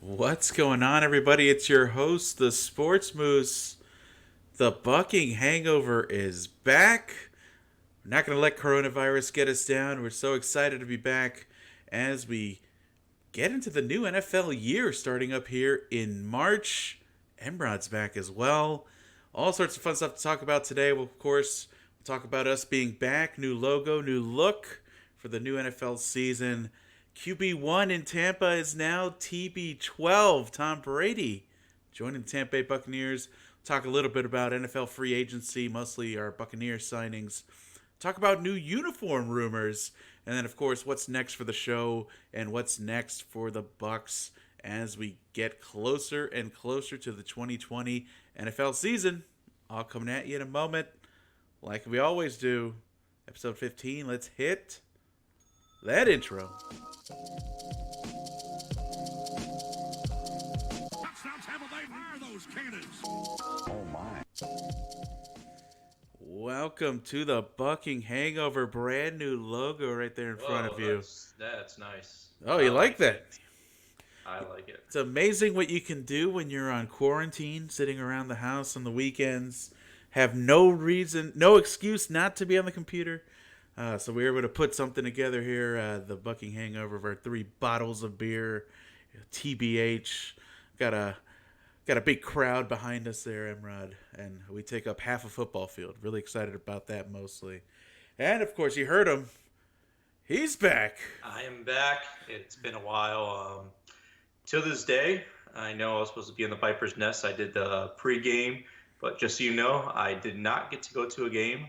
What's going on, everybody? It's your host, the Sports Moose. The Bucking Hangover is back. We're not going to let coronavirus get us down. We're so excited to be back as we get into the new NFL year starting up here in March. MRod's back as well. All sorts of fun stuff to talk about today. Well, of course, we'll talk about us being back, new logo, new look for the new NFL season. QB1 in Tampa is now TB12, Tom Brady, joining the Tampa Bay Buccaneers. Talk a little bit about NFL free agency, mostly our Buccaneer signings. Talk about new uniform rumors, and then, of course, what's next for the show and what's next for the Bucs as we get closer and closer to the 2020 NFL season. All coming at you in a moment, like we always do. Episode 15, let's hit that intro. Touchdown Tampa Bay, fire those cannons. Oh my. Welcome to the Bucking Hangover, brand new logo right there in front of you. That's nice. Oh, you like that? it. I like it. It's amazing what you can do when you're on quarantine, sitting around the house on the weekends, have no reason, no excuse not to be on the computer. So we were able to put something together here, the Bucking Hangover of our 3 bottles of beer, TBH. Got a big crowd behind us there, MRod, and we take up half a football field. Really excited about that mostly. And, of course, you heard him. He's back. I am back. It's been a while. To this day, I know I was supposed to be in the Viper's Nest. I did the pregame, but just so you know, I did not get to go to a game.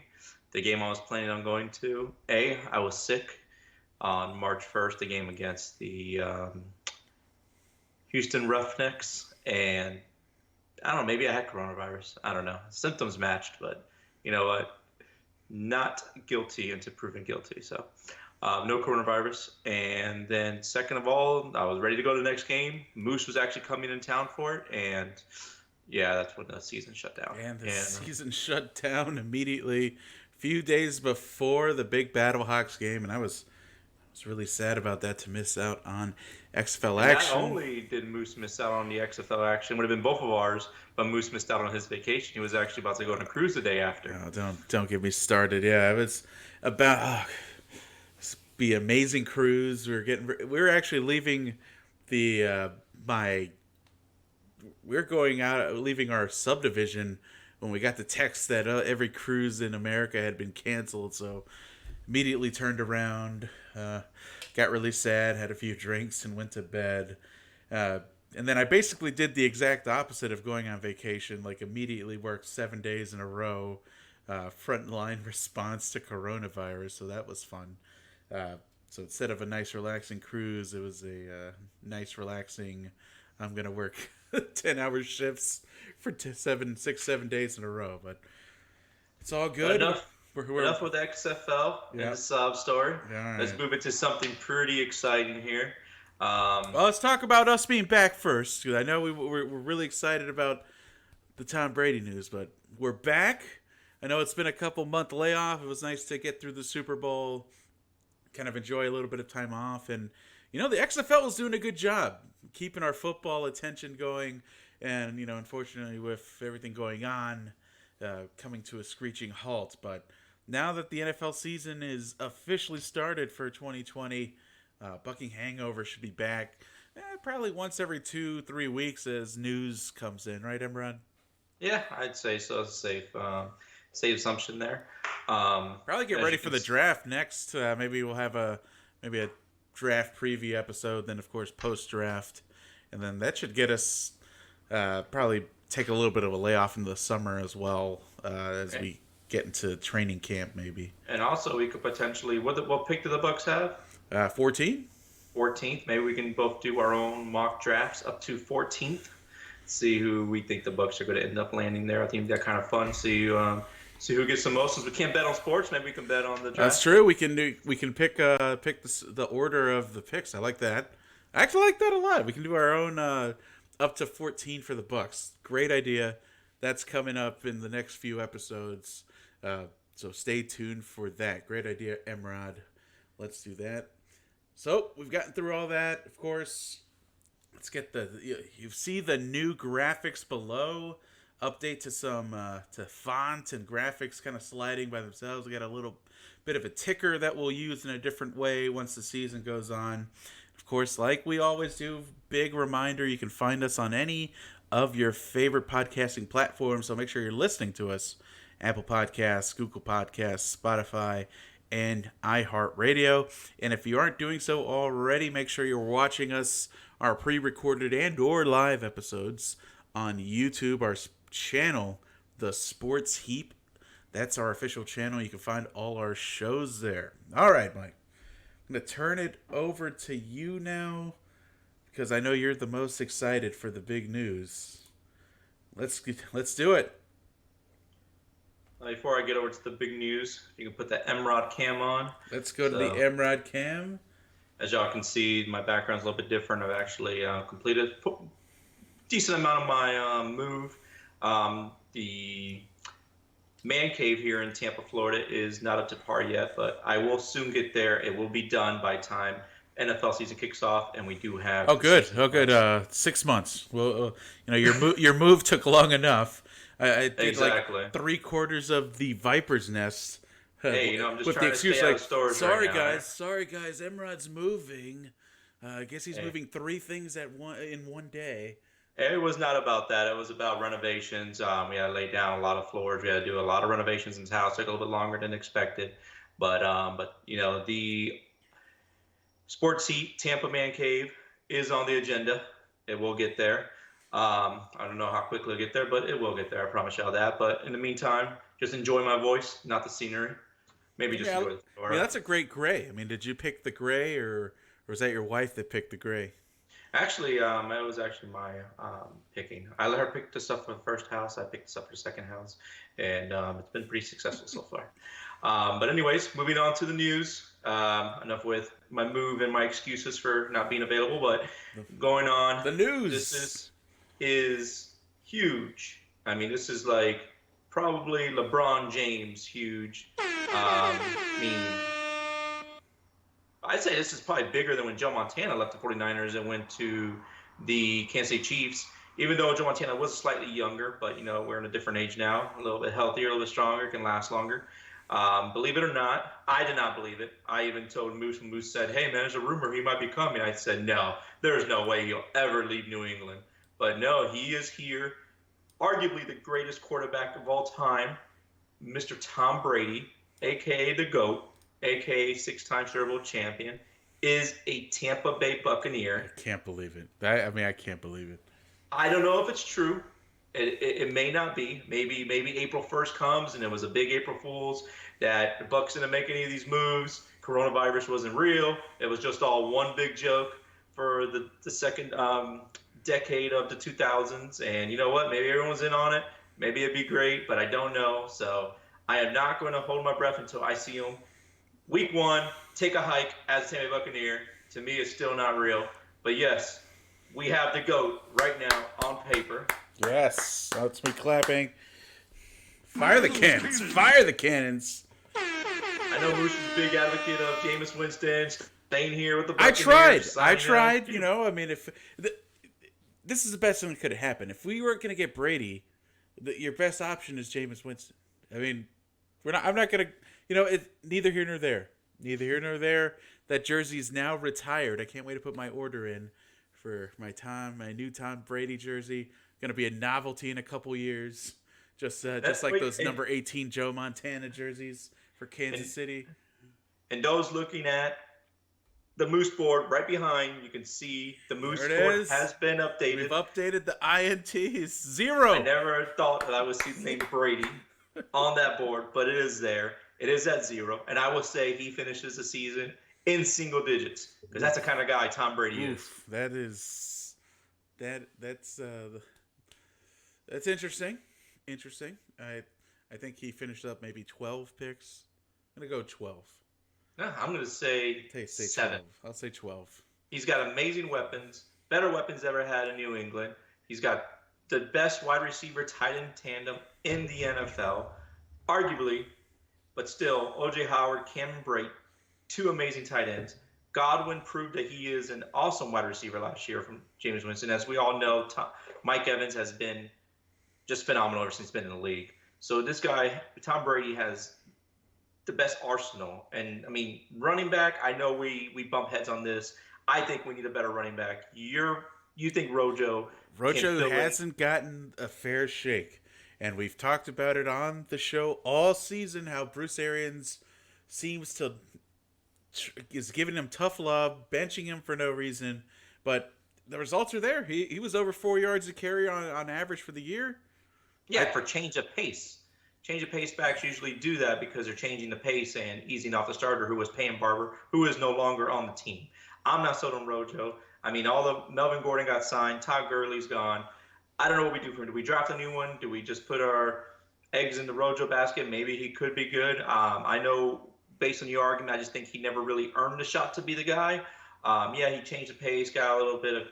The game I was planning on going to, I was sick on March 1st, the game against the Houston Roughnecks, and I don't know, maybe I had coronavirus. I don't know. Symptoms matched, but you know what? Not guilty into proven guilty. So no coronavirus. And then second of all, I was ready to go to the next game. Moose was actually coming in town for it, and yeah, that's when the season shut down. And the season shut down immediately. Few days before the big Battlehawks game, and I was really sad about that, to miss out on XFL action. Not only did Moose miss out on the XFL action, would have been both of ours, but Moose missed out on his vacation. He was actually about to go on a cruise the day after. Oh, don't get me started. Yeah, it was about be amazing cruise. We were actually leaving the leaving our subdivision when we got the text that every cruise in America had been canceled. So immediately turned around, got really sad, had a few drinks, and went to bed. And then I basically did the exact opposite of going on vacation, like immediately worked 7 days in a row, frontline response to coronavirus. So that was fun. So instead of a nice relaxing cruise, it was a nice relaxing, I'm going to work 10-hour shifts for 7 days in a row. But it's all good. Enough with XFL and the sob story. Right. Let's move into something pretty exciting here. Well, let's talk about us being back first. I know we're really excited about the Tom Brady news, but we're back. I know it's been a couple month layoff. It was nice to get through the Super Bowl, kind of enjoy a little bit of time off. And, you know, the XFL is doing a good job keeping our football attention going. And, you know, unfortunately with everything going on, coming to a screeching halt. But now that the NFL season is officially started for 2020, Bucking Hangover should be back probably once every 2-3 weeks as news comes in. Right, MRod? Yeah, I'd say so. It's a safe assumption there. Probably get ready for the draft next. Maybe we'll have a draft preview episode, then of course post draft, and then that should get us probably take a little bit of a layoff in the summer as well as we get into training camp maybe. And also we could potentially what pick do the Bucs have? 14. 14th. Maybe we can both do our own mock drafts up to 14th. See who we think the Bucs are going to end up landing there. I think that kind of fun. See who gets the most. Since we can't bet on sports, maybe we can bet on the draft. That's true. We can pick the order of the picks. I like that. I actually like that a lot. We can do our own up to 14 for the Bucs. Great idea. That's coming up in the next few episodes. So stay tuned for that. Great idea, MRod. Let's do that. So we've gotten through all that. Of course, let's get you see the new graphics below. Update to some to font and graphics kind of sliding by themselves. We got a little bit of a ticker that we'll use in a different way once the season goes on. Of course, like we always do, big reminder, you can find us on any of your favorite podcasting platforms, so make sure you're listening to us. Apple Podcasts, Google Podcasts, Spotify, and iHeartRadio. And if you aren't doing so already, make sure you're watching us, our pre-recorded and or live episodes on YouTube, our channel, The Sports Heap. That's our official channel. You can find all our shows there. All right, Mike. I'm going to turn it over to you now because I know you're the most excited for the big news. Let's do it. Before I get over to the big news, you can put the MRod cam on. Let's go to the MRod cam. As y'all can see, my background's a little bit different. I've actually completed a decent amount of my move. The man cave here in Tampa, Florida is not up to par yet, but I will soon get there. It will be done by time NFL season kicks off, and we do have. Oh, good. 6 months. Well, your move took long enough. I did exactly. like 3/4 of the Viper's nest. Hey, I'm just with trying the excuse to stay out like, of storage sorry right now, guys, Emrod's moving. I guess he's moving 3 things in one day. It was not about that. It was about renovations. We had to lay down a lot of floors. We had to do a lot of renovations in his house. It took a little bit longer than expected, but the Sports Heat Tampa Man Cave is on the agenda. It will get there. I don't know how quickly it'll get there, but it will get there. I promise y'all that. But in the meantime, just enjoy my voice, not the scenery. Maybe just enjoy the story. Yeah, that's a great gray. I mean, did you pick the gray, or was that your wife that picked the gray? Actually, it was actually my picking. I let her pick the stuff for the first house. I picked the stuff for the second house, and it's been pretty successful so far. But anyways, moving on to the news. Enough with my move and my excuses for not being available, but going on. The news. This is huge. I mean, this is like probably LeBron James huge. I'd say this is probably bigger than when Joe Montana left the 49ers and went to the Kansas City Chiefs. Even though Joe Montana was slightly younger, but we're in a different age now, a little bit healthier, a little bit stronger, can last longer. Believe it or not, I did not believe it. I even told Moose when Moose said, "Hey man, there's a rumor he might be coming." I said, "No, there's no way he'll ever leave New England." But no, he is here. Arguably the greatest quarterback of all time, Mr. Tom Brady, aka the GOAT, aka 6-time Super Bowl champion, is a Tampa Bay Buccaneer. I can't believe it. I can't believe it. I don't know if it's true. It may not be. Maybe April 1st comes and it was a big April Fool's that the Bucs didn't make any of these moves. Coronavirus wasn't real. It was just all one big joke for the second decade of the 2000s. And you know what? Maybe everyone's in on it. Maybe it'd be great, but I don't know. So I am not going to hold my breath until I see him. Week 1, take a hike as a Tampa Bay Buccaneer. To me, it's still not real. But yes, we have the GOAT right now on paper. Yes, that's me clapping. Fire the cannons! Fire the cannons! I know Moose is a big advocate of Jameis Winston staying here with the Buccaneers. I tried. I mean, if this is the best thing that could have happened. If we weren't going to get Brady, your best option is Jameis Winston. I mean, I'm not going to. Neither here nor there. Neither here nor there. That jersey is now retired. I can't wait to put my order in for my new Tom Brady jersey. Going to be a novelty in a couple years. Just like those number 18 Joe Montana jerseys for Kansas City. And those looking at the Moose board right behind, you can see the Moose board has been updated. We've updated the INTs. 0. I never thought that I would see the name Brady on that board, but it is there. It is at 0. And I will say he finishes the season in single digits because that's the kind of guy Tom Brady is. That's interesting. I think he finished up maybe 12 picks. I'm going to go 12. No, I'm going to say 7. 12. I'll say 12. He's got amazing weapons, better weapons ever had in New England. He's got the best wide receiver tight end tandem in the NFL, arguably, but still, O.J. Howard, Cameron Brate, 2 amazing tight ends. Godwin proved that he is an awesome wide receiver last year from Jameis Winston. As we all know, Mike Evans has been just phenomenal ever since he's been in the league. So this guy, Tom Brady, has the best arsenal. And, I mean, running back, I know we bump heads on this. I think we need a better running back. You think Rojo hasn't gotten a fair shake. And we've talked about it on the show all season, how Bruce Arians seems to is giving him tough love, benching him for no reason. But the results are there. He was over 4 yards a carry on average for the year. Yeah, for change of pace. Change of pace backs usually do that because they're changing the pace and easing off the starter who was Peyton Barber, who is no longer on the team. I'm not sold on Rojo. I mean, Melvin Gordon got signed. Todd Gurley's gone. I don't know what we do for him. Do we draft a new one? Do we just put our eggs in the Rojo basket? Maybe he could be good. I know based on your argument, I just think he never really earned the shot to be the guy. Yeah, he changed the pace, got a little bit of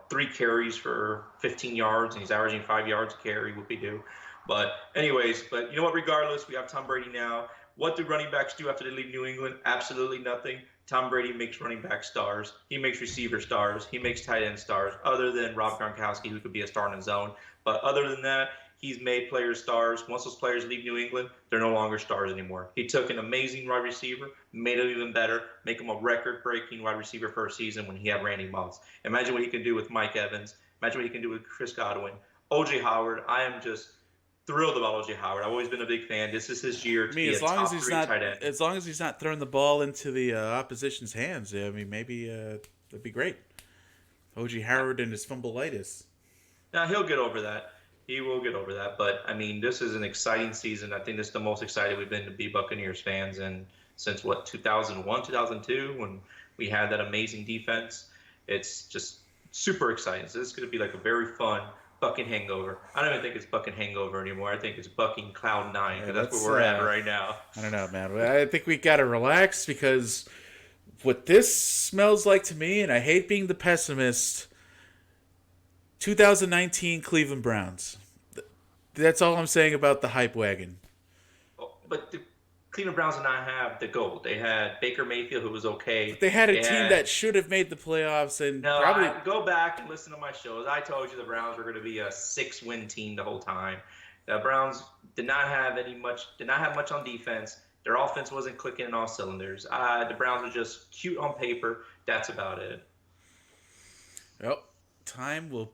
3 carries for 15 yards, and he's averaging 5 yards a carry. Whoopie-doo. But anyways, you know what? Regardless, we have Tom Brady now. What do running backs do after they leave New England? Absolutely nothing. Tom Brady makes running back stars. He makes receiver stars. He makes tight end stars, other than Rob Gronkowski, who could be a star in his zone. But other than that, he's made players stars. Once those players leave New England, they're no longer stars anymore. He took an amazing wide receiver, made him even better, make him a record-breaking wide receiver for a season when he had Randy Moss. Imagine what he can do with Mike Evans. Imagine what he can do with Chris Godwin. O.J. Howard, I am just thrilled about O.J. Howard. I've always been a big fan. This is his year to be a top 3 tight end. As long as he's not throwing the ball into the opposition's hands, I mean, maybe that'd be great. O.J. Howard and his fumbleitis. Now, he'll get over that. He will get over that. But, I mean, this is an exciting season. I think this is the most excited we've been to be Buccaneers fans since 2001, 2002, when we had that amazing defense. It's just super exciting. So this is going to be like a very fun Buc'ing Hangover. I don't even think it's Buc'ing Hangover anymore. I think it's Bucking Cloud 9, because that's where we're at right now. I don't know, man. I think we got to relax, because what this smells like to me, and I hate being the pessimist, 2019 Cleveland Browns. That's all I'm saying about the hype wagon. But the Cleveland Browns did not have the gold. They had Baker Mayfield, who was okay. But they had a team that should have made the playoffs, and probably go back and listen to my shows. I told you the Browns were going to be a 6-win team the whole time. The Browns did not have much on defense. Their offense wasn't clicking in all cylinders. The Browns are just cute on paper. That's about it. Well, time will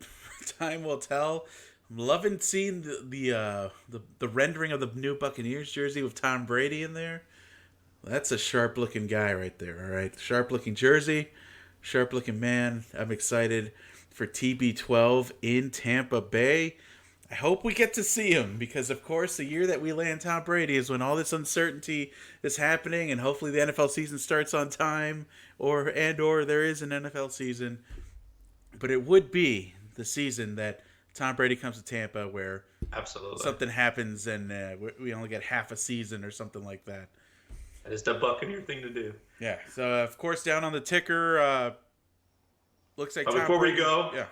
tell. I'm loving seeing the rendering of the new Buccaneers jersey with Tom Brady in there. That's a sharp-looking guy right there, all right? Sharp-looking jersey, sharp-looking man. I'm excited for TB12 in Tampa Bay. I hope we get to see him because, of course, the year that we land Tom Brady is when all this uncertainty is happening, and hopefully the NFL season starts on time or there is an NFL season. But it would be the season that Tom Brady comes to Tampa where absolutely something happens and we only get half a season or something like that. That is the Buccaneer thing to do. Yeah. So, of course, down on the ticker, looks like Tom before Brady, we go, yeah.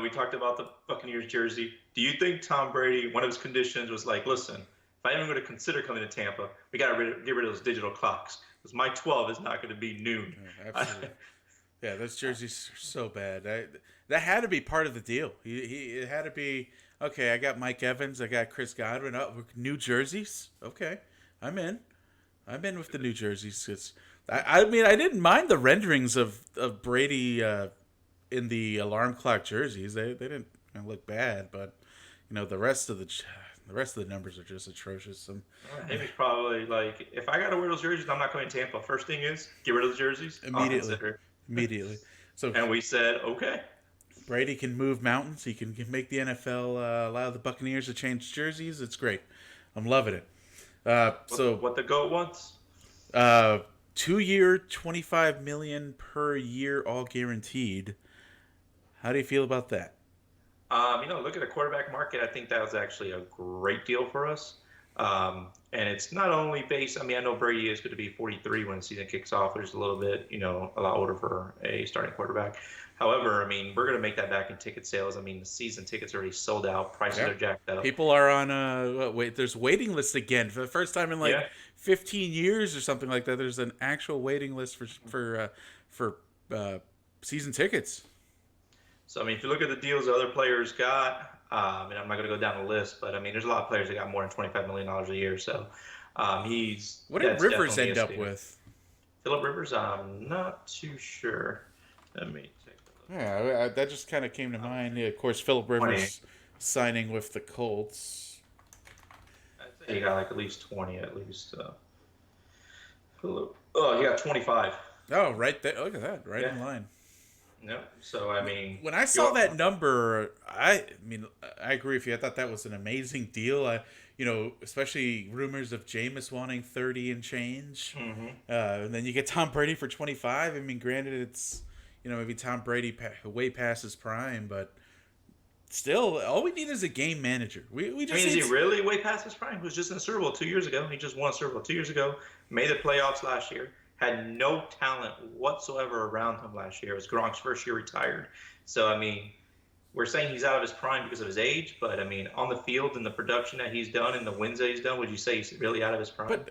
We talked about the Buccaneers jersey. Do you think Tom Brady, one of his conditions was like, listen, if I'm even going to consider coming to Tampa, we got to get rid of those digital clocks because my 12 is not going to be noon. Yeah, absolutely. Yeah, those jerseys are so bad. That had to be part of the deal. It had to be, okay, I got Mike Evans, I got Chris Godwin. Oh, new jerseys? Okay, I'm in with the new jerseys. I mean, I didn't mind the renderings of Brady in the alarm clock jerseys. They didn't look bad, but the rest of the numbers are just atrocious. Amy's probably like, if I got to wear those jerseys, I'm not coming to Tampa. First thing is, get rid of the jerseys. Immediately. So, and we said, okay. Brady can move mountains. He can make the NFL allow the Buccaneers to change jerseys. It's great. I'm loving it. What the GOAT wants? 2-year, $25 million per year, all guaranteed. How do you feel about that? Look at the quarterback market. I think that was actually a great deal for us. And it's not only based, I know Brady is going to be 43 when the season kicks off. There's a little bit, a lot older for a starting quarterback. However, I mean, we're going to make that back in ticket sales. I mean, the season tickets are already sold out. Prices Yeah. are jacked up. People are on there's waiting lists again for the first time in like Yeah. 15 years or something like that. There's an actual waiting list for season tickets. So, I mean, if you look at the deals that other players got, and I'm not going to go down the list, but I mean, there's a lot of players that got more than $25 million a year. So, What did that's Rivers definitely end a up steal. with? Philip Rivers, I'm not too sure. Let me take a look. Yeah, that just kind of came to mind. Yeah, of course, Philip Rivers 28. signing with the Colts. I'd say he got like at least 20 at least. Philip. Oh, he got 25. Oh, right there. Look at that, right Yeah. in line. Yep. So, I mean, When I saw that number, I mean, I agree with you. I thought that was an amazing deal. Especially rumors of Jameis wanting 30 and change, and then you get Tom Brady for 25. I mean, granted, it's maybe Tom Brady way past his prime, but still, all we need is a game manager. We just I mean, is need he really way past his prime? He was just in the Super Bowl 2 years ago. He just won a Super Bowl 2 years ago, made the playoffs last year, had no talent whatsoever around him last year. It was Gronk's first year retired. So, I mean, we're saying he's out of his prime because of his age, but I mean, on the field and the production that he's done and the wins that he's done, would you say he's really out of his prime? But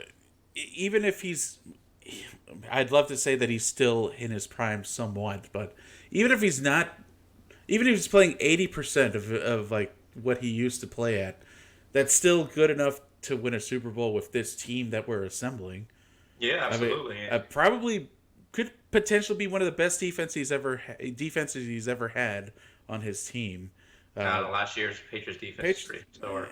even if I'd love to say that he's still in his prime somewhat, but even if he's not, even if he's playing 80% of like what he used to play at, that's still good enough to win a Super Bowl with this team that we're assembling. Yeah, absolutely. I mean, probably could potentially be one of the best defenses he's ever had on his team. Last year's Patriots defense is pretty sore.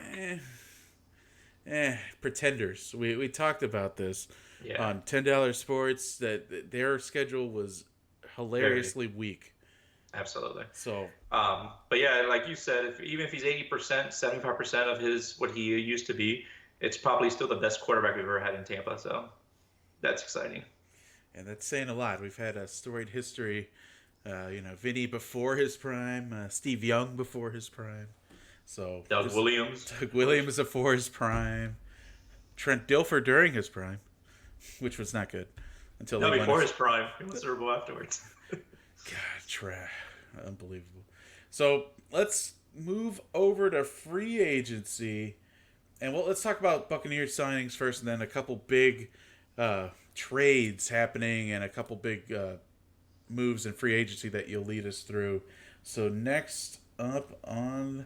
Pretenders. We talked about this Yeah. on $10 Sports that their schedule was hilariously weak. Absolutely. So, but yeah, like you said, even if he's 80%, 75% of what he used to be, it's probably still the best quarterback we've ever had in Tampa. So that's exciting. and that's saying a lot. We've had a storied history. Vinny before his prime, Steve Young before his prime. So Doug Williams. Doug Williams before his prime. Trent Dilfer during his prime, which was not good until No, he before won his prime. He won Super Bowl afterwards. God, unbelievable. So let's move over to free agency, and let's talk about Buccaneer signings first, and then a couple big trades happening, and a couple big moves in free agency that you'll lead us through. So next up on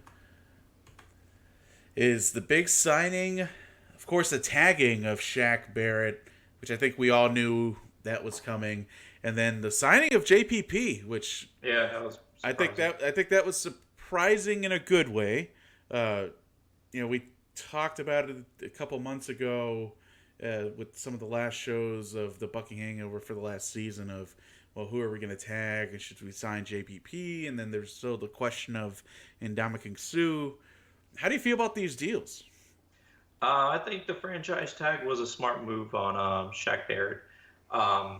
is the big signing, of course, the tagging of Shaq Barrett, which I think we all knew that was coming, and then the signing of JPP, which Yeah, that was surprising. I think that was surprising in a good way. We talked about it a couple months ago with some of the last shows of the Bucking Hangover for the last season of, well, who are we going to tag, and should we sign JPP? And then there's still the question of Ndamukong Suh. How do you feel about these deals? I think the franchise tag was a smart move on Shaq Barrett. I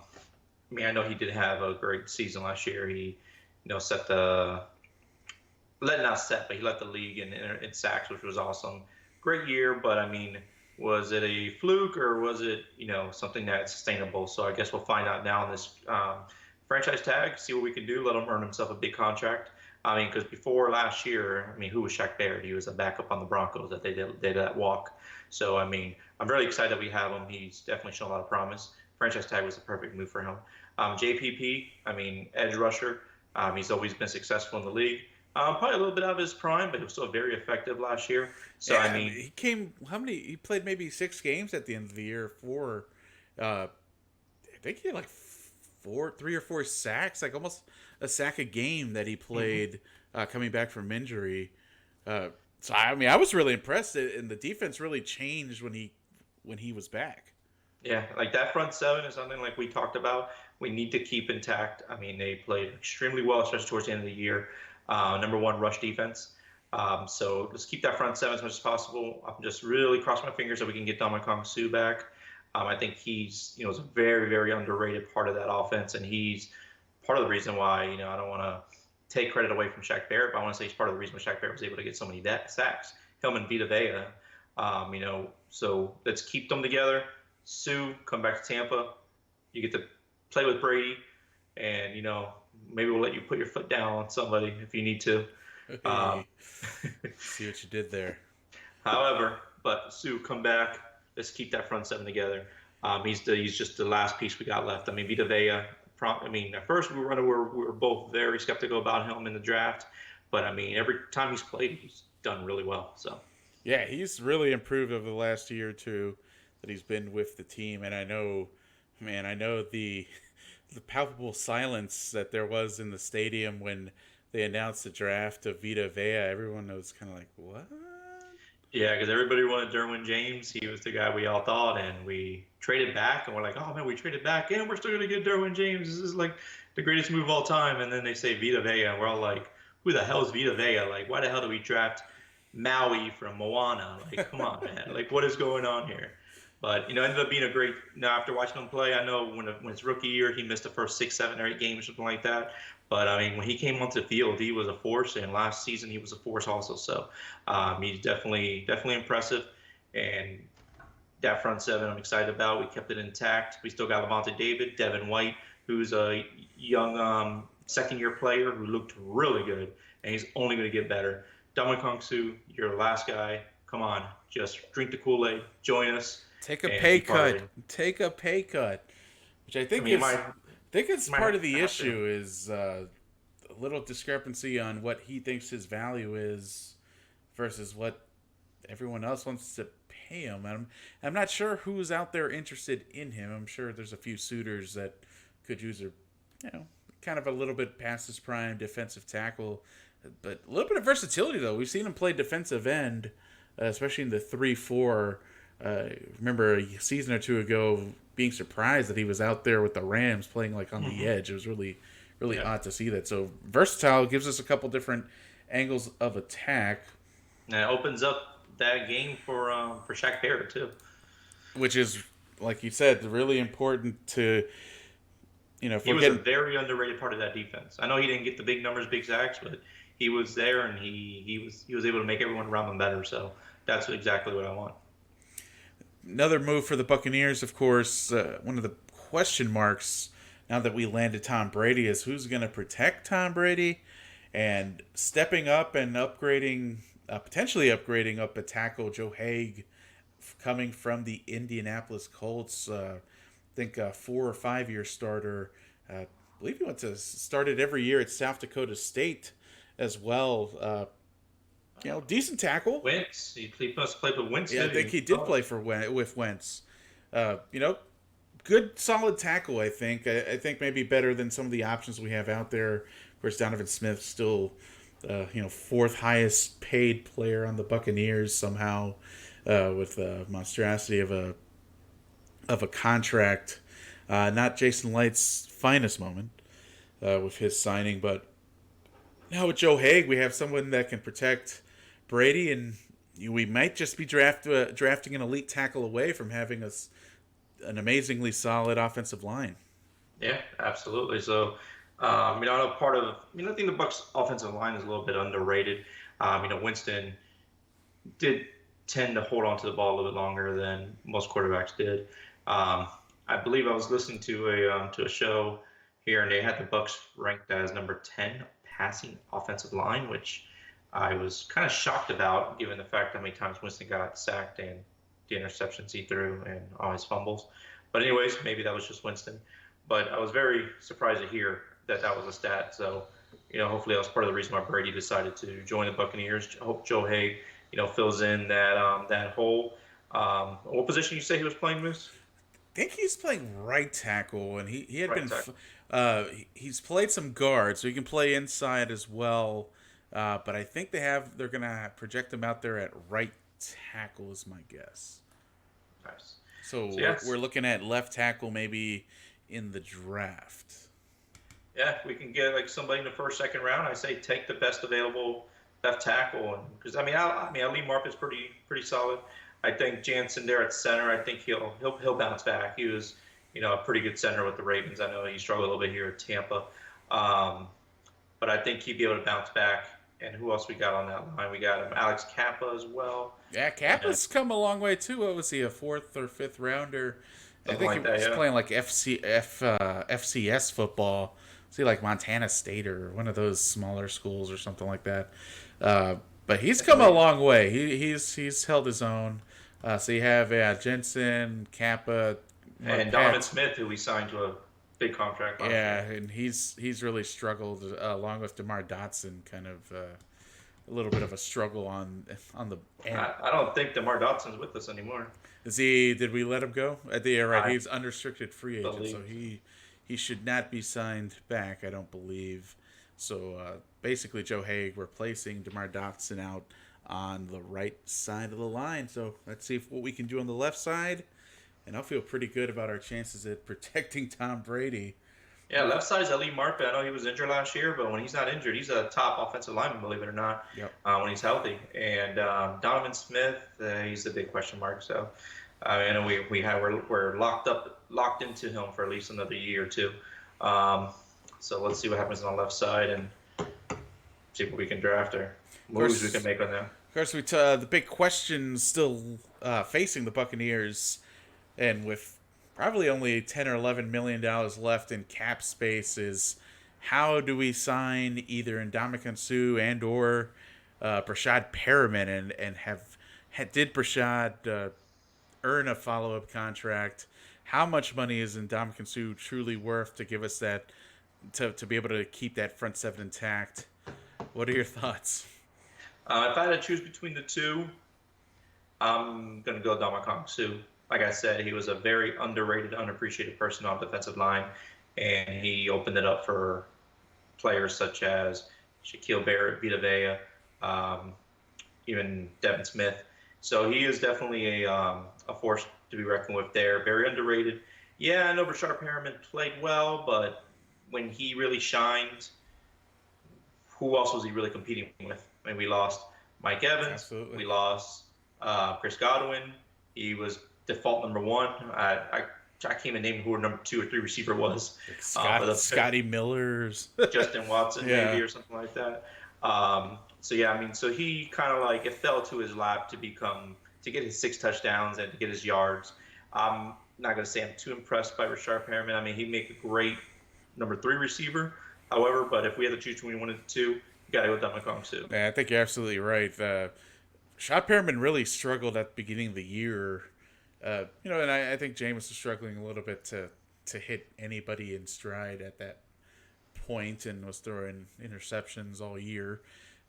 mean, I know he did have a great season last year. He, set the not set, but he led the league in sacks, which was awesome. Great year, but I mean, was it a fluke or was it something that's sustainable? So I guess we'll find out now in this franchise tag, see what we can do. Let him earn himself a big contract. I mean, because before last year, I mean, who was Shaq Barrett? He was a backup on the Broncos that they did that walk. So I mean, I'm really excited that we have him. He's definitely shown a lot of promise. Franchise tag was a perfect move for him. JPP, I mean, edge rusher. He's always been successful in the league. Probably a little bit out of his prime, but he was still very effective last year. So yeah, I mean, he played maybe 6 games at the end of the year for, I think he had like 3 or 4 sacks, like almost a sack a game that he played coming back from injury. So I mean, I was really impressed, and the defense really changed when he was back. yeah, like that front seven is something like we talked about. We need to keep intact. I mean, they played extremely well, especially towards the end of the year. Number 1 rush defense. So let's keep that front seven as much as possible. I'm just really crossing my fingers that we can get Ndamukong Suh back. I think he's is a very, very underrated part of that offense, and he's part of the reason why I don't want to take credit away from Shaq Barrett, but I want to say he's part of the reason why Shaq Barrett was able to get so many sacks. Him and Vita Vea, so let's keep them together. Sue, come back to Tampa. You get to play with Brady, and maybe we'll let you put your foot down on somebody if you need to. Um, Hey, see what you did there. However, but Sue, come back. Let's keep that front seven together. He's just the last piece we got left. I mean, Vita Vea. At first we were both very skeptical about him in the draft, but I mean, every time he's played, he's done really well. So Yeah, he's really improved over the last year or two that he's been with the team, and I know, man, I know the palpable silence that there was in the stadium when they announced the draft of Vita Vea. Everyone was kind of like, "What?" yeah, because everybody wanted Derwin James. He was the guy we all thought, and we traded back, and we're like, oh man, we traded back, and we're still gonna get Derwin James. This is like the greatest move of all time. And then they say Vita Vea, and we're all like, who the hell is Vita Vea? Like, why the hell do we draft Maui from Moana? Like, come on, man. Like, what is going on here? But ended up being a great. Now, after watching him play, I know when his rookie year, he missed the first 6, 7, or 8 games, something like that. But I mean, when he came onto the field, he was a force, and last season he was a force also. So he's definitely impressive, and that front seven I'm excited about. We kept it intact. We still got Levante David, Devin White, who's a young second-year player who looked really good, and he's only going to get better. Dominic Su, you're the last guy. Come on, just drink the Kool-Aid, join us. Take a pay cut. Take a pay cut, which I think it's part of the issue is a little discrepancy on what he thinks his value is versus what everyone else wants to pay him. I'm not sure who's out there interested in him. I'm sure there's a few suitors that could use a, kind of a little bit past his prime defensive tackle, but a little bit of versatility though. We've seen him play defensive end, especially in the 3-4. Remember a season or two ago being surprised that he was out there with the Rams playing like on the edge. It was really odd to see that. So versatile, gives us a couple different angles of attack. And it opens up that game for Shaq Barrett too. Which is, like you said, really important to, he was a very underrated part of that defense. I know he didn't get the big numbers, big sacks, but he was there and he was able to make everyone around him better. So that's exactly what I want. Another move for the Buccaneers, of course, one of the question marks now that we landed Tom Brady is who's going to protect Tom Brady, and stepping up and upgrading, potentially upgrading up a tackle, Joe Haig, coming from the Indianapolis Colts. I think a 4 or 5 year starter. I believe he started every year at South Dakota State as well. Decent tackle. Wentz. He must have played with Wentz. Yeah, I think he did play with Wentz. Good, solid tackle, I think. I think maybe better than some of the options we have out there. Of course, Donovan Smith still, fourth highest paid player on the Buccaneers somehow, with a monstrosity of a contract. Not Jason Light's finest moment with his signing, but now with Joe Haig, we have someone that can protect Brady, and we might just be drafting an elite tackle away from having an amazingly solid offensive line. Yeah, absolutely. So, I think the Bucs' offensive line is a little bit underrated. Winston did tend to hold on to the ball a little bit longer than most quarterbacks did. I believe I was listening to a show here, and they had the Bucs ranked as number 10 passing offensive line, which I was kind of shocked about, given the fact how many times Winston got sacked and the interceptions he threw and all his fumbles. But anyways, maybe that was just Winston. But I was very surprised to hear that was a stat. So, hopefully that was part of the reason why Brady decided to join the Buccaneers. I hope Joe Haig, fills in that hole. What position you say he was playing, Moose? I think he's playing right tackle, and he had right he's played some guard, so he can play inside as well. But I think they're gonna project him out there at right tackle is my guess. Nice. So we're looking at left tackle maybe in the draft. Yeah, if we can get like somebody in the first, second round, I say take the best available left tackle, and because Ali Marpet's pretty solid. I think Jansen there at center, I think he'll bounce back. He was, a pretty good center with the Ravens. I know he struggled a little bit here at Tampa, but I think he'd be able to bounce back. And who else we got on that line? We got Alex Kappa as well. Yeah, Kappa's come a long way too. What was he, a 4th or 5th rounder? I think he was playing like FCS football see, like Montana State or one of those smaller schools or something like that. But he's come a long way. He's held his own. So you have Jensen, Kappa, And Donovan Smith, who we signed to a big contract last yeah, year. and he's really struggled along with DeMar Dotson, kind of a little bit of a struggle on the end. I don't think DeMar Dotson's with us anymore. Is he? Did we let him go? Yeah, right. I He's unrestricted free agent, believe. so he should not be signed back. I don't believe. So basically, Joe Haig replacing DeMar Dotson out on the right side of the line. So let's see what we can do on the left side, and I'll feel pretty good about our chances at protecting Tom Brady. Yeah, left side's Ali Marpet. I know he was injured last year, but when he's not injured, he's a top offensive lineman, believe it or not, Yep. when he's healthy. And Donovan Smith, he's a big question mark. So, I know we're locked into him for at least another year or two. So let's see what happens on the left side and see what we can draft or moves we can make on them. Of course, the big question still facing the Buccaneers, and with probably only $10 or $11 million left in cap space, is how do we sign either Ndamukong Suh and or Brashad Perriman, and did Brashad earn a follow-up contract? How much money is Ndamukong Suh truly worth to give us that to be able to keep that front seven intact? What are your thoughts? If I had to choose between the two, I'm going to go Ndamukong Suh. Like I said, he was a very underrated, unappreciated person on the defensive line, and he opened it up for players such as Shaq Barrett, Vita Vea, even Devin Smith. So he is definitely a force to be reckoned with there. Very underrated. Yeah, I know Brashad Perriman played well, but when he really shined, who else was he really competing with? I mean, we lost Mike Evans. Absolutely. We lost Chris Godwin. He was default number one. I can't even name who our number 2 or 3 receiver was. Scotty Miller's. Justin Watson, Yeah. maybe, or something like that. So yeah, I mean, so he kind of like, it fell to his lap to get his 6 touchdowns and to get his yards. I'm not going to say I'm too impressed by Brashad Perriman. I mean, he'd make a great number 3 receiver. However, but if we had to choose between 1 and 2, you got to go with Ndamukong Suh. Yeah, I think you're absolutely right. Brashad Perriman really struggled at the beginning of the year. And I think Jameis was struggling a little bit to hit anybody in stride at that point and was throwing interceptions all year.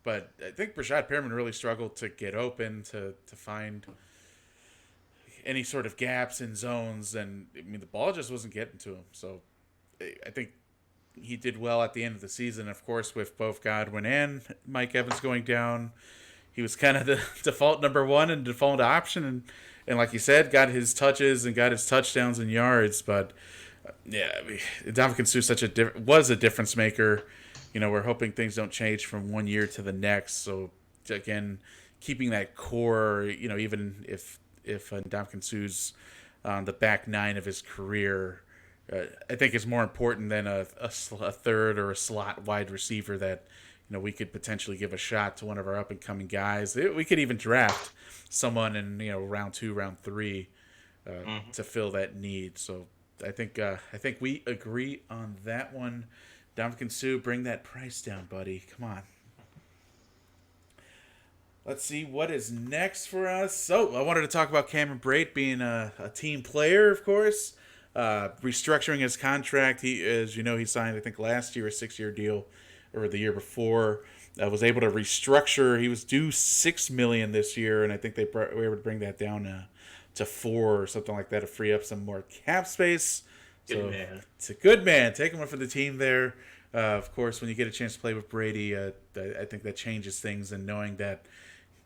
But I think Brashad Perriman really struggled to get open, to find any sort of gaps in zones. And, I mean, the ball just wasn't getting to him. So I think he did well at the end of the season, of course, with both Godwin and Mike Evans going down. He was kind of the default number 1 and default option. And like you said, got his touches and got his touchdowns and yards. But, Ndamukong Suh was a difference maker. We're hoping things don't change from one year to the next. So, again, keeping that core, even if Ndamukong Suh's on the back 9 of his career, I think is more important than a third or a slot wide receiver that we could potentially give a shot to one of our up and coming guys. We could even draft someone in round 2, round 3 to fill that need. So I think we agree on that one. Ndamukong Suh, bring that price down, buddy. Come on. Let's see what is next for us. So I wanted to talk about Cameron Brate being a team player, of course. Restructuring his contract. He, as you know, he signed, I think, last year a 6-year deal, or the year before. Was able to restructure. He was due $6 million this year, and I think were able to bring that down to $4 or something like that to free up some more cap space. Good man. It's a good man. Taking one for the team there. Of course, when you get a chance to play with Brady, I think that changes things. And knowing that,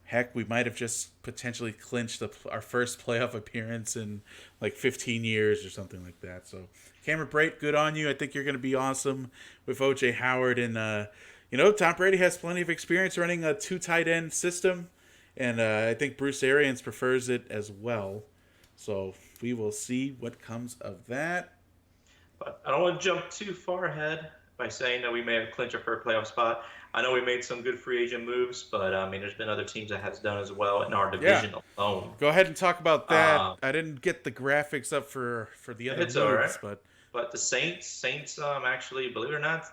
heck, we might have just potentially clinched our first playoff appearance in like 15 years or something like that. So, Cameron Brate, good on you. I think you're going to be awesome with O.J. Howard. And, Tom Brady has plenty of experience running a 2 tight end system. And I think Bruce Arians prefers it as well. So, we will see what comes of that. But I don't want to jump too far ahead by saying that we may have clinched our first playoff spot. I know we made some good free agent moves, but there's been other teams that has done as well in our division alone. Go ahead and talk about that. I didn't get the graphics up for the other moves, all right. but But the Saints actually, believe it or not,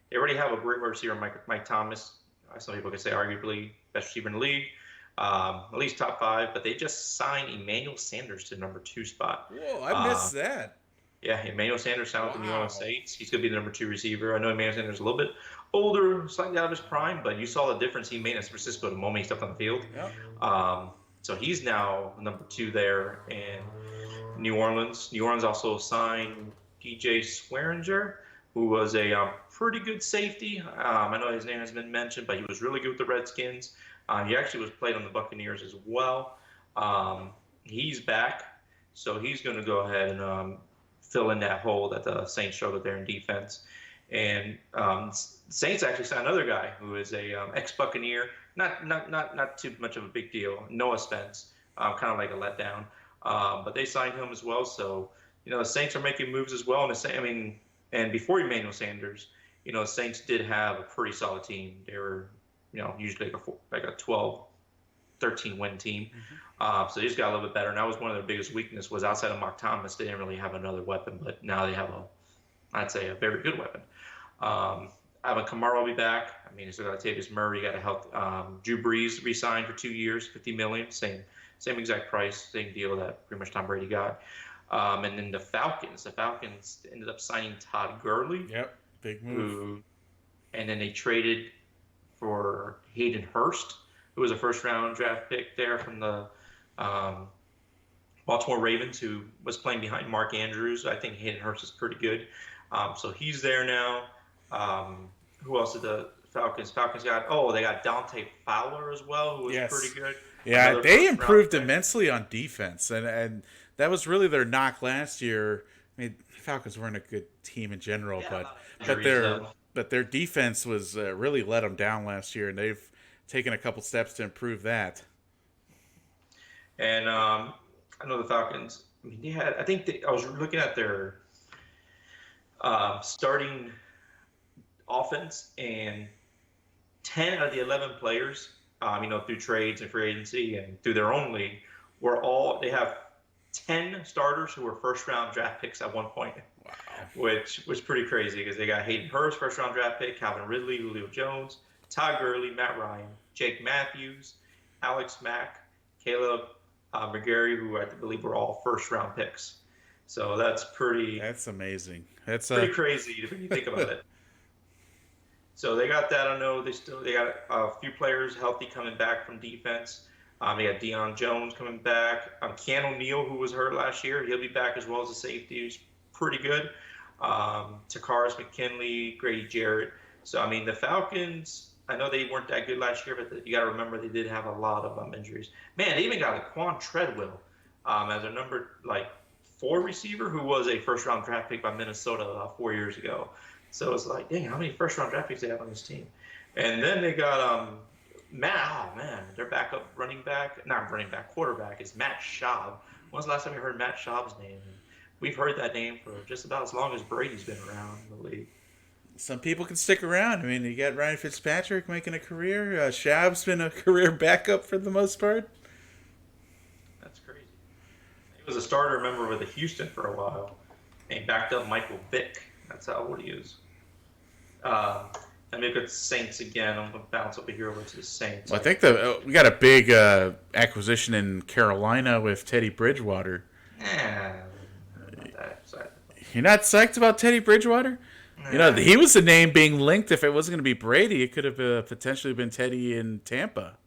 they already have a great receiver, Mike Thomas. Some people could say arguably best receiver in the league, at least top 5. But they just signed Emmanuel Sanders to the number 2 spot. Whoa, I missed that. Yeah, Emmanuel Sanders signed with the New Orleans Wow. Saints. He's going to be the number 2 receiver. I know Emmanuel Sanders is a little bit older, slightly out of his prime, but you saw the difference he made in San Francisco the moment he stepped on the field. Yep. So he's now number 2 there in New Orleans. New Orleans also signed DJ Swearinger, who was a pretty good safety. I know his name has been mentioned, but he was really good with the Redskins. He actually was played on the Buccaneers as well. He's back, so he's going to go ahead and fill in that hole that the Saints struggled there in defense. And Saints actually signed another guy who is a ex-Buccaneer. Not too much of a big deal. Noah Spence, kind of like a letdown. But they signed him as well. So, the Saints are making moves as well. And before Emmanuel Sanders, the Saints did have a pretty solid team. They were, usually like a 12, 13 win team. So they just got a little bit better. And that was one of their biggest weaknesses was outside of Mark Thomas, they didn't really have another weapon. But now they have I'd say a very good weapon. Alvin Kamara will be back. You still got Latavius Murray. You got to help Drew Brees re-signed for 2 years, $50 million, same exact price, same deal that pretty much Tom Brady got. And then the Falcons ended up signing Todd Gurley. Yep, big move. And then they traded for Hayden Hurst, who was a first-round draft pick there from the Baltimore Ravens, who was playing behind Mark Andrews. I think Hayden Hurst is pretty good. So he's there now. Who else did the Falcons got? Oh, they got Dante Fowler as well, who was pretty good. Yeah, they improved immensely on defense, and that was really their knock last year. The Falcons weren't a good team in general, but their defense was really let them down last year, and they've taken a couple steps to improve that. And I know the Falcons. They had. I was looking at their starting offense, and 10 out of the 11 players, through trades and free agency and through their own league, they have 10 starters who were first-round draft picks at one point. Wow. Which was pretty crazy because they got Hayden Hurst, first-round draft pick, Calvin Ridley, Julio Jones, Todd Gurley, Matt Ryan, Jake Matthews, Alex Mack, Caleb McGarry, who I believe were all first-round picks. So that's amazing. That's pretty crazy when you think about it. So they got that. I know they got a few players healthy coming back from defense. They got Deion Jones coming back. Keanu O'Neal, who was hurt last year, he'll be back as well as a safety. He's pretty good. Takaris McKinley, Grady Jarrett. So the Falcons, I know they weren't that good last year, but you got to remember they did have a lot of injuries. Man, they even got Laquan Treadwell as a number 4 receiver who was a first-round draft pick by Minnesota 4 years ago. So it's like, dang, how many first-round draft picks they have on this team? And then they got their quarterback is Matt Schaub. When's the last time you heard Matt Schaub's name? We've heard that name for just about as long as Brady's been around in the league. Some people can stick around. You got Ryan Fitzpatrick making a career. Schaub's been a career backup for the most part. That's crazy. He was a starter member with the Houston for a while. And he backed up Michael Vick. That's how old he is. Let me look at the Saints again. I'm going to bounce over here over to the Saints. Well, I think we got a big acquisition in Carolina with Teddy Bridgewater. I'm not that excited. You're not psyched about Teddy Bridgewater? He was the name being linked. If it wasn't going to be Brady, it could have potentially been Teddy in Tampa.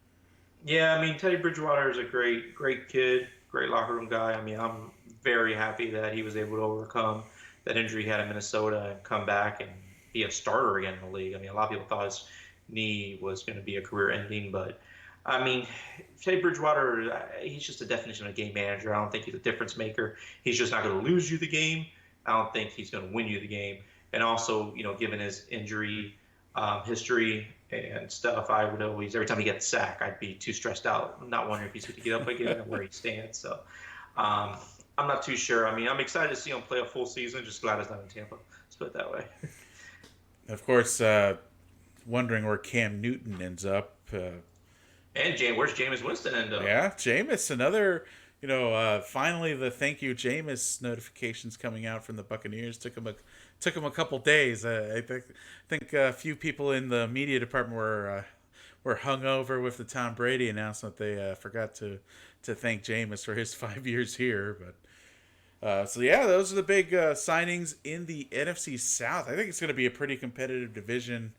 Yeah, Teddy Bridgewater is a great kid, great locker room guy. I'm very happy that he was able to overcome that injury he had in Minnesota and come back and be a starter again in the league. A lot of people thought his knee was going to be a career ending, but Teddy Bridgewater, he's just a definition of a game manager. I don't think he's a difference maker. He's just not going to lose you the game. I don't think he's going to win you the game. And also, given his injury history and stuff, I would always, every time he gets sacked, I'd be too stressed out. I'm not wondering if he's going to get up again and where he stands. So I'm not too sure. I'm excited to see him play a full season. Just glad it's not in Tampa. Let's put it that way. Of course, wondering where Cam Newton ends up. And where's Jameis Winston end up? Yeah, Jameis, another finally the thank you Jameis notifications coming out from the Buccaneers took him a couple days. I think a few people in the media department were hungover with the Tom Brady announcement. They forgot to thank Jameis for his 5 years here. But so yeah, those are the big signings in the NFC South. I think it's going to be a pretty competitive division.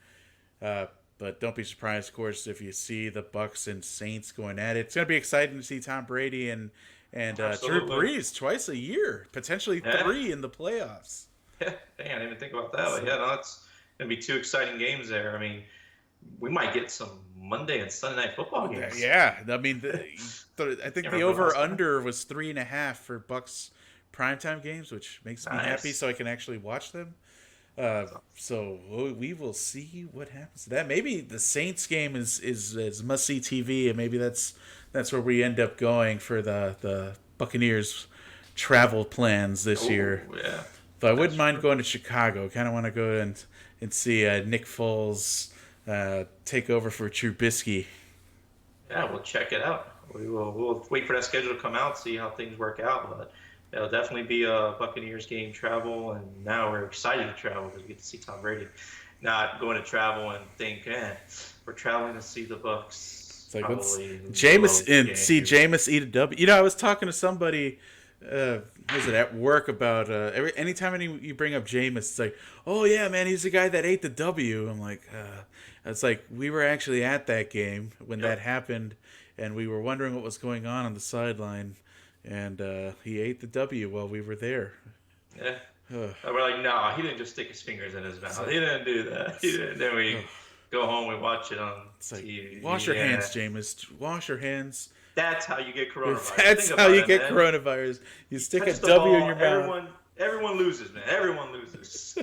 But don't be surprised, of course, if you see the Bucs and Saints going at it. It's going to be exciting to see Tom Brady and Drew Brees twice a year, potentially three in the playoffs. Yeah, dang, I didn't even think about that. But yeah, no, it's going to be two exciting games there. I mean, we might get some Monday and Sunday night football games. Yeah, I mean, I think the over/under was 3.5 for Bucs primetime games, which makes me happy, so I can actually watch them. So we will see what happens to that. Maybe the Saints game is must see TV, and maybe that's where we end up going for the Buccaneers travel plans this year. Yeah. But I wouldn't mind going to Chicago. Kind of want to go and see Nick Foles take over for Trubisky. Yeah, we'll check it out. We'll wait for that schedule to come out, see how things work out. But it'll definitely be a Buccaneers game travel, and now we're excited to travel because we get to see Tom Brady. Not going to travel and think, we're traveling to see the Bucs. It's like Jameis eat a W. I was talking to somebody, was it at work about anytime you bring up Jameis, it's like, oh yeah, man, he's the guy that ate the W. I'm like, it's like we were actually at that game when that happened, and we were wondering what was going on the sideline. And he ate the W while we were there. Yeah. We're like, no, he didn't just stick his fingers in his mouth. He didn't do that. He didn't. Then we go home, we watch it on TV. Wash your hands, Jameis. Wash your hands. That's how you get coronavirus. That's how you get coronavirus. You stick a W in your mouth. Everyone loses, man. Everyone loses.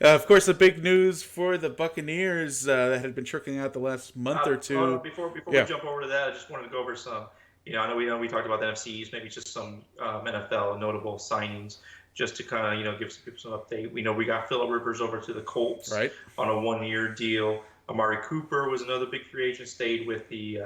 Of course, the big news for the Buccaneers that had been trickling out the last month or two. Before we jump over to that, I just wanted to go over some. I know we talked about the NFC East, maybe just some NFL notable signings, just to kind of give some people some update. We know we got Phillip Rivers over to the Colts on a 1-year deal. Amari Cooper was another big free agent. Stayed with the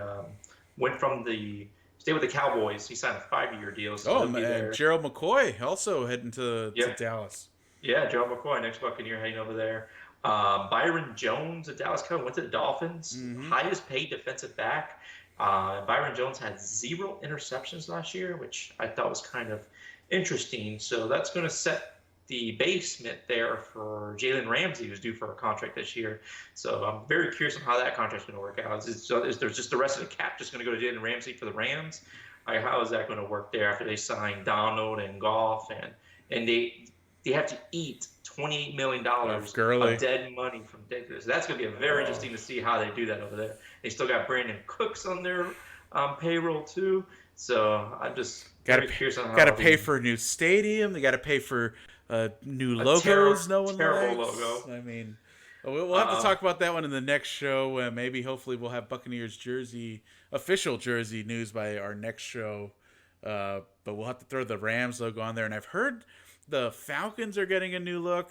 Cowboys. He signed a 5-year deal. So Gerald McCoy also heading to Dallas. Yeah, Gerald McCoy, next Buccaneer, heading over there. Byron Jones, a Dallas Cowboy, went to the Dolphins, highest paid defensive back. Byron Jones had 0 interceptions last year, which I thought was kind of interesting. So that's going to set the basement there for Jalen Ramsey, who's due for a contract this year. So I'm very curious on how that contract's going to work out. Is there just the rest of the cap just going to go to Jalen Ramsey for the Rams? How is that going to work there after they sign Donald and Goff and they have to eat $28 million of dead money from Dickers. That's going to be very interesting to see how they do that over there. They still got Brandon Cooks on their payroll too. So I'm just curious on how. Got to pay for a new stadium. They got to pay for new logos. Terrible logo. I mean, we'll have to talk about that one in the next show. Hopefully, we'll have Buccaneers official jersey news by our next show. But we'll have to throw the Rams logo on there. And I've heard the Falcons are getting a new look,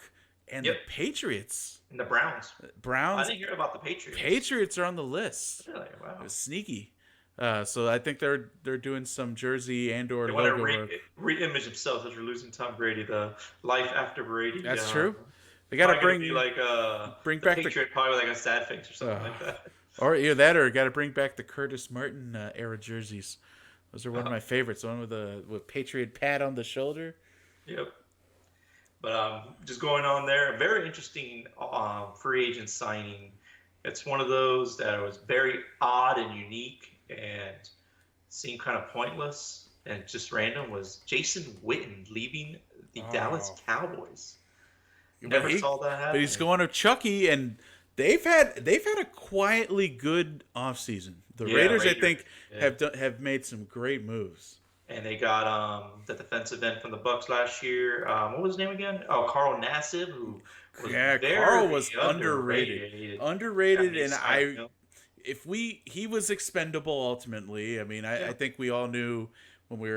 and the Patriots and the Browns. I didn't hear about the Patriots. Patriots are on the list. Really? Wow. It was sneaky. So I think they're doing some jersey and or logo work. They want to re-image themselves as they're losing Tom Brady, the life after Brady. That's true. They got to bring back Patriot, probably like a sad face or something like that. Or got to bring back the Curtis Martin era jerseys. Those are one of my favorites. The one with Patriot pat on the shoulder. Yep. But just going on there, a very interesting free agent signing. It's one of those that was very odd and unique and seemed kind of pointless and just random. Was Jason Witten leaving the Dallas Cowboys? Never saw that happen. But he's going to Chucky, and they've had a quietly good offseason. The Raiders, I think, have made some great moves. And they got the defensive end from the Bucs last year. What was his name again? Oh, Carl Nassib, who was Carl was underrated. And he was expendable ultimately. I mean, I think we all knew when we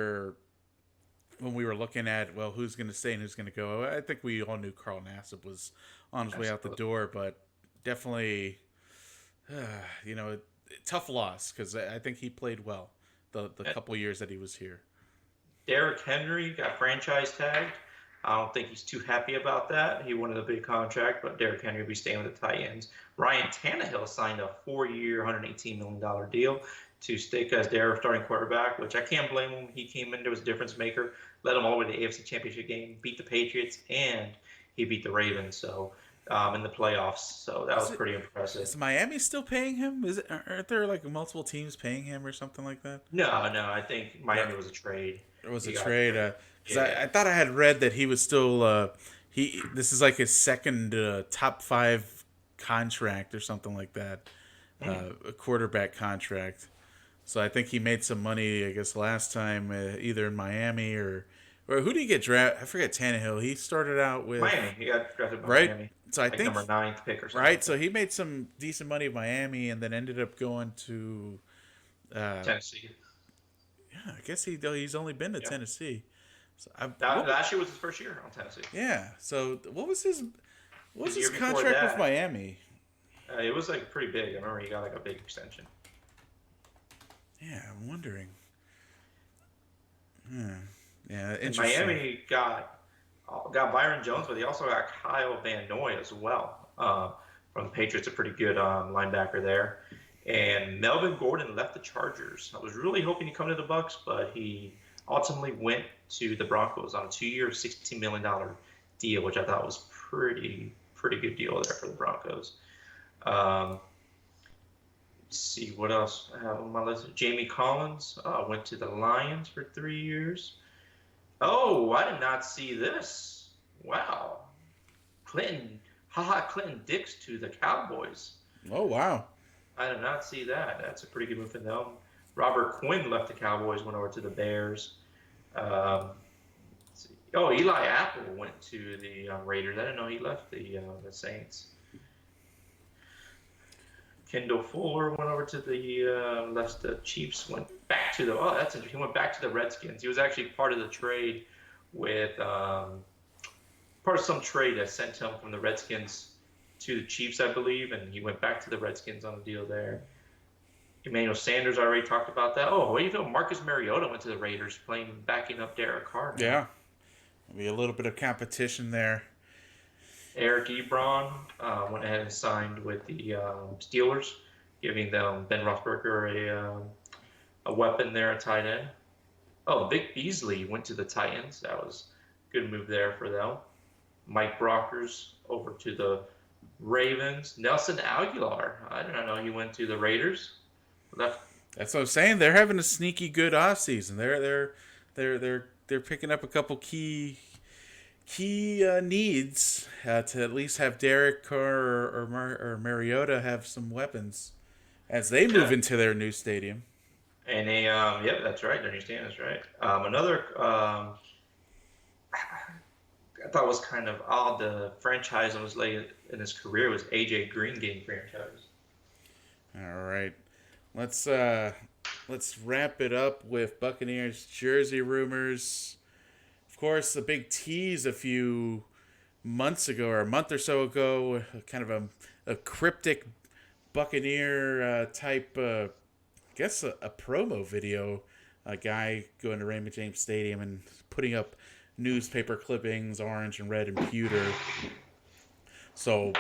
were looking at who's going to stay and who's going to go. I think we all knew Carl Nassib was on his way out the door, but definitely, tough loss because I think he played well the couple years that he was here. Derrick Henry got franchise tagged. I don't think he's too happy about that. He wanted a big contract, but Derrick Henry will be staying with the Titans. Ryan Tannehill signed a 4-year, $118 million deal to stick as their starting quarterback, which I can't blame him. He came in there, was a difference maker, led them all the way to the AFC Championship game, beat the Patriots, and he beat the Ravens. So in the playoffs. So that was pretty impressive. Is Miami still paying him? Aren't there like multiple teams paying him or something like that? No, I think Miami was a trade. It was a He got trade. traded. Because I thought I had read that he was still this is like his second top 5 contract or something like that, a quarterback contract. So I think he made some money, I guess, last time either in Miami or who did he get drafted? I forget. Tannehill. He started out with Miami. He got drafted by right. Miami. So I Like think number 9th pick or something. right. So he made some decent money in Miami and then ended up going to Tennessee. yeah. I guess he's only been to Tennessee. So Last year was his first year on Tennessee. yeah. So what was his year before contract that, with Miami? It was like pretty big. I remember he got like a big extension. Yeah, I'm wondering. Yeah, And interesting. Miami got Byron Jones, but he also got Kyle Van Noy as well from the Patriots. A pretty good linebacker there. And Melvin Gordon left the Chargers. I was really hoping he'd come to the Bucs, but he ultimately went to the Broncos on a 2-year, $16 million deal, which I thought was pretty good deal there for the Broncos. Let's see what else I have on my list. Jamie Collins went to the Lions for 3 years. Oh, I did not see this. Wow. Clinton Dix to the Cowboys. Oh wow. I did not see that. That's a pretty good move for them. Robert Quinn left the Cowboys, went over to the Bears. Let's see. Oh, Eli Apple went to the Raiders. I didn't know he left the Saints. Kendall Fuller went over to the left the Chiefs. Went back to the that's interesting. He went back to the Redskins. He was actually part of the trade with part of some trade that sent him from the Redskins to the Chiefs, I believe, and he went back to the Redskins on the deal there. Emmanuel Sanders, I already talked about that. Oh, what do you feel? Marcus Mariota went to the Raiders, backing up Derek Carr. Yeah, maybe a little bit of competition there. Eric Ebron went ahead and signed with the Steelers, giving them Ben Roethlisberger a weapon there at tight end. Oh, Vic Beasley went to the Titans. That was a good move there for them. Mike Brockers over to the Ravens. Nelson Aguilar. I didn't know he went to the Raiders. That's what I'm saying. They're having a sneaky good offseason. They're picking up a couple key needs to at least have Derek Carr or Mariota have some weapons as they move into their new stadium. And they, yep, that's right. Their new stadium is right. Another, I thought was kind of odd. The franchise that was late in his career was AJ Green getting franchise. All right, let's wrap it up with Buccaneers jersey rumors. Of course, the big tease a few months ago or a month or so ago, kind of a cryptic Buccaneer type, I guess a promo video, a guy going to Raymond James Stadium and putting up newspaper clippings, orange and red and pewter. So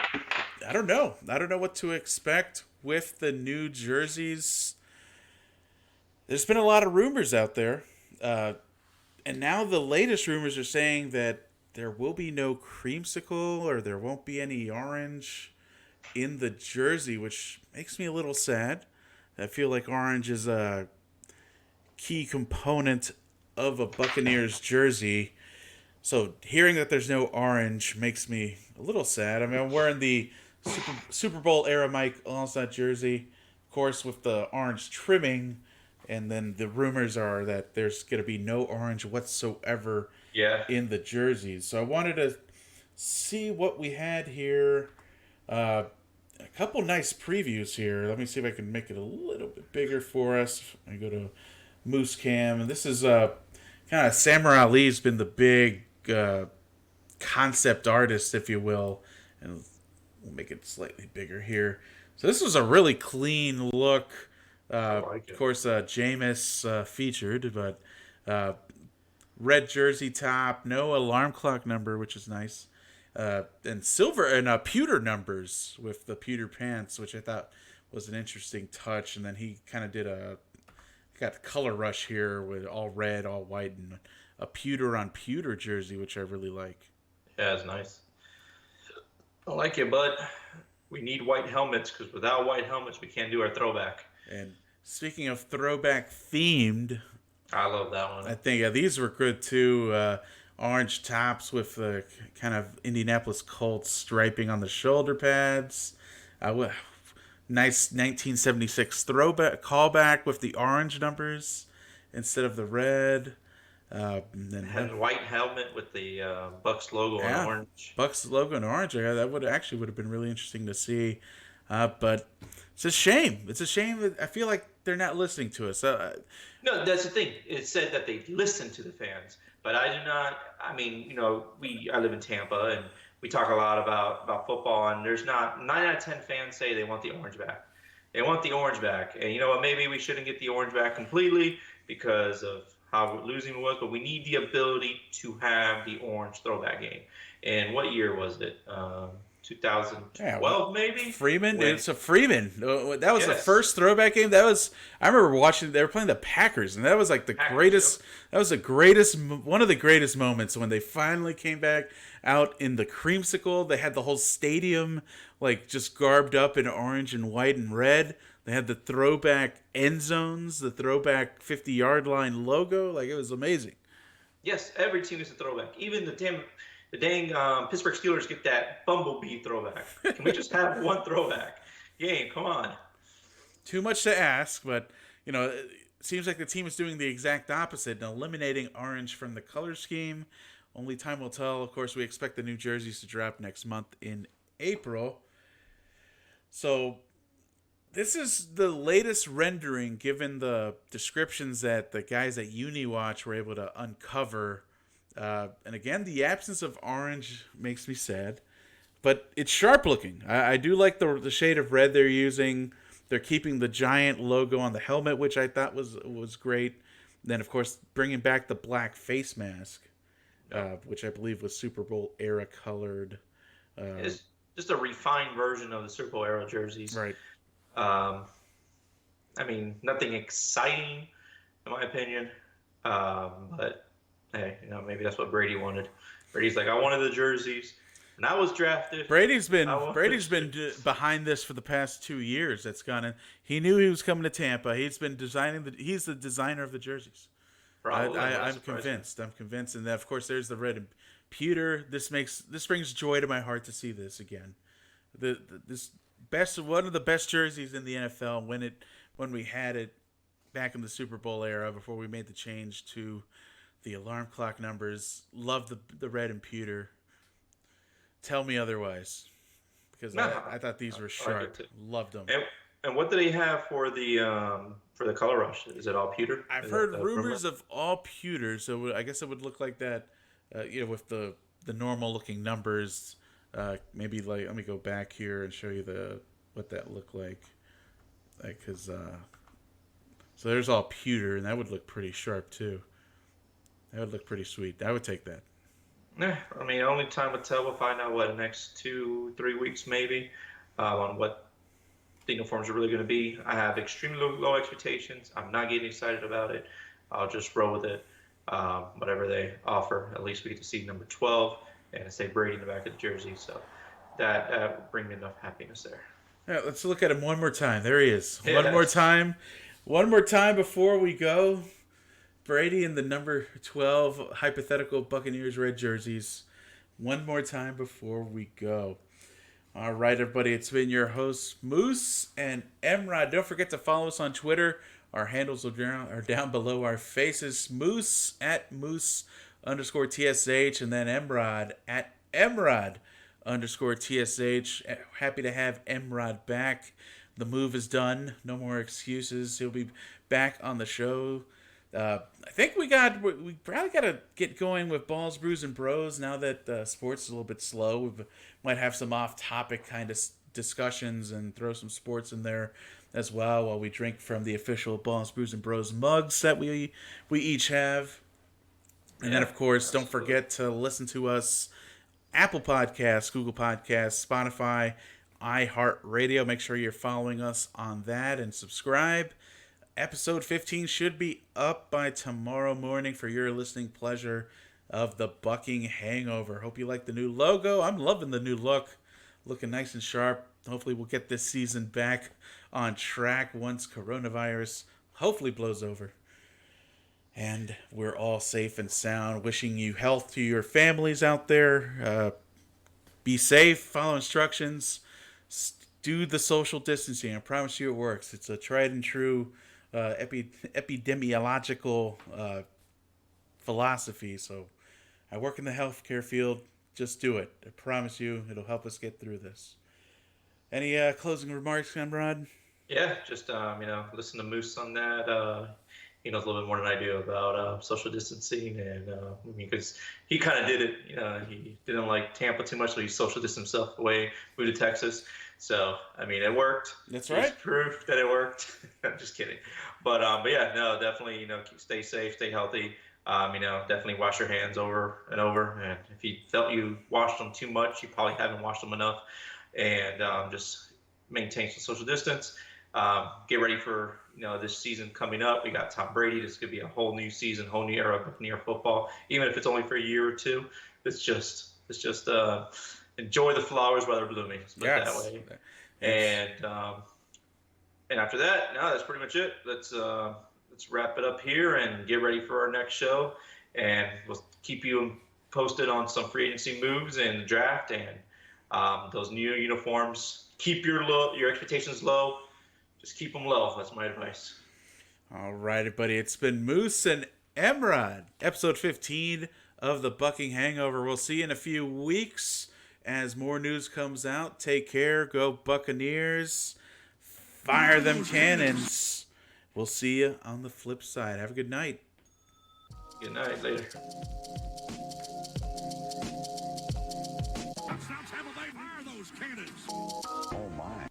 I don't know what to expect with the new jerseys. There's been a lot of rumors out there. And now the latest rumors are saying that there will be no creamsicle or there won't be any orange in the jersey, which makes me a little sad. I feel like orange is a key component of a Buccaneers jersey. So hearing that there's no orange makes me a little sad. I mean, I'm wearing the Super Bowl era Mike Allstott jersey, of course, with the orange trimming. And then the rumors are that there's going to be no orange whatsoever in the jerseys. So I wanted to see what we had here. A couple nice previews here. Let me see if I can make it a little bit bigger for us. I go to Moose Cam. And this is kind of Samurai Ali's been the big concept artist, if you will. And we'll make it slightly bigger here. So this was a really clean look. Of course, Jameis featured, but red jersey top, no alarm clock number, which is nice. And silver and pewter numbers with the pewter pants, which I thought was an interesting touch. And then he kind of did got the color rush here with all red, all white, and a pewter on pewter jersey, which I really like. Yeah, it's nice. I like it, but we need white helmets because without white helmets, we can't do our throwback. And speaking of throwback themed, I love that one. I think these were good too. Orange tops with the kind of Indianapolis Colts striping on the shoulder pads. Nice 1976 throwback callback with the orange numbers instead of the red. Then had white helmet with the Bucs logo in orange. Bucs logo in orange. Yeah, that would have been really interesting to see. But it's a shame. It's a shame that I feel like they're not listening to us. No, that's the thing. It said that they listen to the fans, but I do not. I mean, I live in Tampa and we talk a lot about football, and there's not 9 out of 10 fans say they want the orange back. They want the orange back, and you know what? Maybe we shouldn't get the orange back completely because of how losing it was, but we need the ability to have the orange throwback game. And what year was it? 2012, maybe. Freeman. It's a Freeman. That was the first throwback game. I remember watching. They were playing the Packers, and that was like the greatest. That was one of the greatest moments when they finally came back out in the creamsicle. They had the whole stadium like just garbed up in orange and white and red. They had the throwback end zones, the throwback 50-yard line logo. Like, it was amazing. Yes, every team is a throwback. Even the dang Pittsburgh Steelers get that bumblebee throwback. Can we just have one throwback game? Come on. Too much to ask, but, it seems like the team is doing the exact opposite and eliminating orange from the color scheme. Only time will tell. Of course, we expect the new jerseys to drop next month in April. So this is the latest rendering, given the descriptions that the guys at UniWatch were able to uncover. And again, the absence of orange makes me sad, but it's sharp looking. I do like the shade of red they're using. They're keeping the giant logo on the helmet, which I thought was great. Then, of course, bringing back the black face mask, which I believe was Super Bowl era colored. It's just a refined version of the Super Bowl era jerseys. Right. I mean, nothing exciting, in my opinion. But hey, maybe that's what Brady wanted. Brady's like, I wanted the jerseys, and I was drafted. Brady's been behind this for the past 2 years. That's gone in. He knew he was coming to Tampa. He's been he's the designer of the jerseys. Probably. I'm convinced. I'm convinced. And then, of course, there's the red and pewter. This brings joy to my heart to see this again. One of the best jerseys in the NFL when we had it back in the Super Bowl era before we made the change to the alarm clock numbers. Love the red and pewter. Tell me otherwise, because I thought these were sharp. Loved them. And what do they have for the color rush? Is it all pewter? I've heard rumors of all pewter, so I guess it would look like that. With the normal looking numbers. Maybe let me go back here and show you what that looked like. So there's all pewter, and that would look pretty sharp too. That would look pretty sweet. I would take that. Yeah, I mean, only time will tell. We'll find out the next 2-3 weeks maybe on what the uniforms are really going to be. I have extremely low expectations. I'm not getting excited about it. I'll just roll with it. Whatever they offer, at least we get to see number 12 and say Brady in the back of the jersey. So that will bring me enough happiness there. Yeah, let's look at him one more time. There he is. One more time. One more time before we go. Brady in the number 12 hypothetical Buccaneers red jerseys. One more time before we go. All right, everybody. It's been your hosts, Moose and MRod. Don't forget to follow us on Twitter. Our handles are down below our faces. Moose at Moose_TSH, and then MRod at MRod_TSH. Happy to have MRod back. The move is done. No more excuses. He'll be back on the show. I think we probably got to get going with Balls, Brews, and Bros now that sports is a little bit slow. We might have some off-topic kind of discussions and throw some sports in there as well while we drink from the official Balls, Brews, and Bros mugs that we each have. And then, of course, don't forget to listen to us Apple Podcasts, Google Podcasts, Spotify, iHeartRadio. Make sure you're following us on that and subscribe. Episode 15 should be up by tomorrow morning for your listening pleasure of the Buc'ing Hangover. Hope you like the new logo. I'm loving the new look. Looking nice and sharp. Hopefully we'll get this season back on track once coronavirus hopefully blows over. And we're all safe and sound. Wishing you health to your families out there. Be safe. Follow instructions. Do the social distancing. I promise you it works. It's a tried and true epidemiological philosophy. So I work in the healthcare field. Just do it. I promise you it'll help us get through this. Any closing remarks, MRod? Yeah, just listen to Moose on that. He knows a little bit more than I do about social distancing, and because he kind of did it. He didn't like Tampa too much, so he social distanced himself away, moved to Texas. So it worked. That's right. It's proof that it worked. I'm just kidding, but yeah, no, definitely, stay safe, stay healthy. Definitely wash your hands over and over. And if you felt you washed them too much, you probably haven't washed them enough. And just maintain some social distance. Get ready for this season coming up. We got Tom Brady. This could be a whole new season, whole new era of Buccaneer football. Even if it's only for a year or two, it's just enjoy the flowers while they're blooming. Let's put it that way. And after that, no, that's pretty much it. Let's wrap it up here and get ready for our next show. And we'll keep you posted on some free agency moves and the draft and those new uniforms. Keep your expectations low. Just keep them low. That's my advice. All right, buddy. It's been Moose and MRod, episode 15 of the Buc'ing Hangover. We'll see you in a few weeks as more news comes out. Take care. Go Buccaneers. Fire them cannons. We'll see you on the flip side. Have a good night. Good night. Later. Touchdowns, have they fire those cannons? Oh, my.